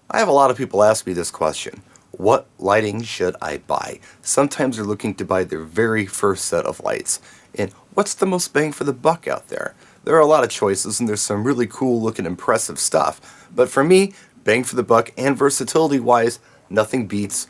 I have a lot of people ask me this question. What lighting should I buy? Sometimes they're looking to buy their very first set of lights. And what's the most bang for the buck out there? There are a lot of choices and there's some really cool looking impressive stuff. But for me, bang for the buck and versatility wise, nothing beats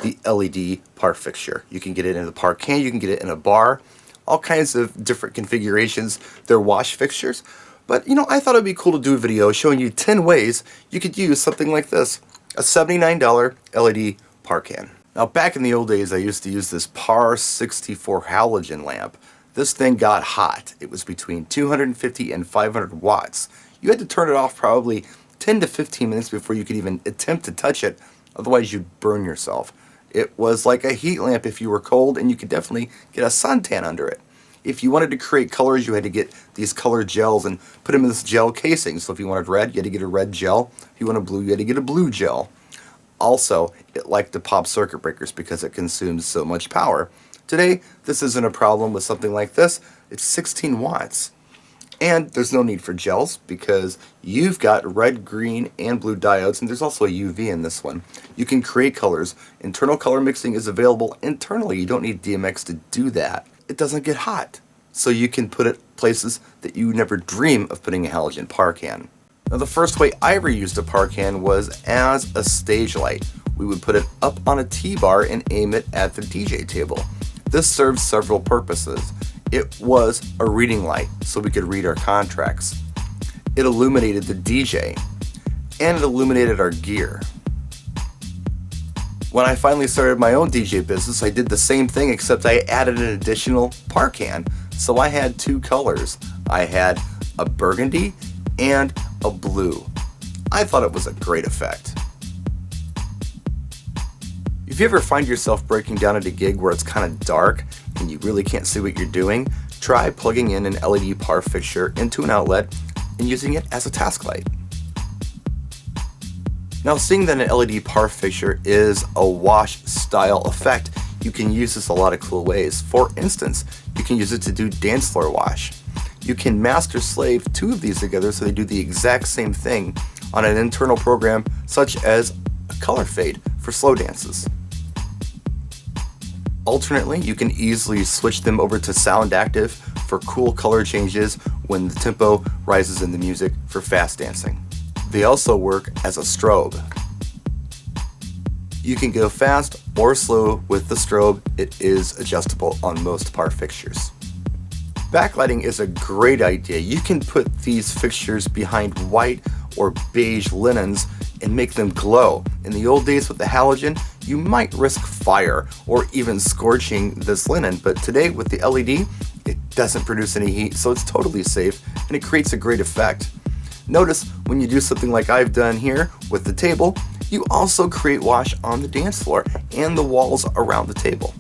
the LED Par Fixture. You can get it in a par can, you can get it in a bar, all kinds of different configurations. They're wash fixtures. But I thought it'd be cool to do a video showing you 10 ways you could use something like this, a $79 LED par can. Now back in the old days, I used to use this Par 64 halogen lamp. This thing got hot. It was between 250 and 500 watts. You had to turn it off probably 10 to 15 minutes before you could even attempt to touch it, otherwise you'd burn yourself. It was like a heat lamp if you were cold, and you could definitely get a suntan under it. If you wanted to create colors, you had to get these color gels and put them in this gel casing. So if you wanted red, you had to get a red gel. If you wanted blue, you had to get a blue gel. Also, it liked to pop circuit breakers because it consumes so much power. Today, this isn't a problem with something like this. It's 16 watts. And there's no need for gels because you've got red, green, and blue diodes, and there's also a UV in this one. You can create colors. Internal color mixing is available internally. You don't need DMX to do that. It doesn't get hot, so you can put it places that you never dream of putting a halogen par can. Now the first way I ever used a par can was as a stage light. We would put it up on a T-bar and aim it at the DJ table. This served several purposes. It was a reading light, so we could read our contracts. It illuminated the DJ, and it illuminated our gear. When I finally started my own DJ business, I did the same thing, except I added an additional par can. So I had two colors. I had a burgundy and a blue. I thought it was a great effect. If you ever find yourself breaking down at a gig where it's kind of dark and you really can't see what you're doing, try plugging in an LED Par Fixture into an outlet and using it as a task light. Now, seeing that an LED Par Fixture is a wash style effect, you can use this a lot of cool ways. For instance, you can use it to do dance floor wash. You can master slave two of these together so they do the exact same thing on an internal program such as a color fade for slow dances. Alternately, you can easily switch them over to sound active for cool color changes when the tempo rises in the music for fast dancing. They also work as a strobe. You can go fast or slow with the strobe. It is adjustable on most Par fixtures. Backlighting is a great idea. You can put these fixtures behind white or beige linens and make them glow. In the old days with the halogen, you might risk fire or even scorching this linen, but today with the LED, it doesn't produce any heat, so it's totally safe and it creates a great effect. Notice when you do something like I've done here with the table, you also create wash on the dance floor and the walls around the table.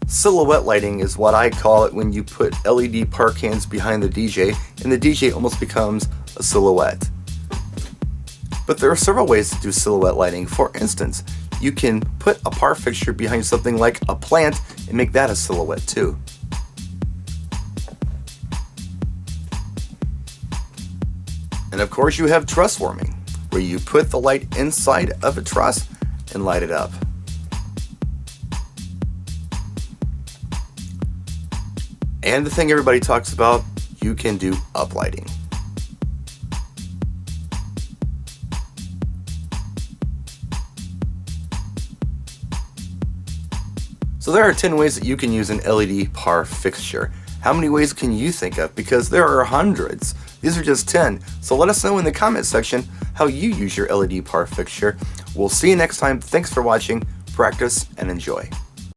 Silhouette lighting is what I call it when you put LED par cans behind the DJ and the DJ almost becomes a silhouette. But there are several ways to do silhouette lighting. For instance, you can put a par fixture behind something like a plant and make that a silhouette too. And of course you have truss warming, where you put the light inside of a truss and light it up. And the thing everybody talks about, you can do uplighting. So there are 10 ways that you can use an LED Par Fixture. How many ways can you think of? Because there are hundreds. These are just 10. So let us know in the comment section how you use your LED Par Fixture. We'll see you next time. Thanks for watching. Practice and enjoy.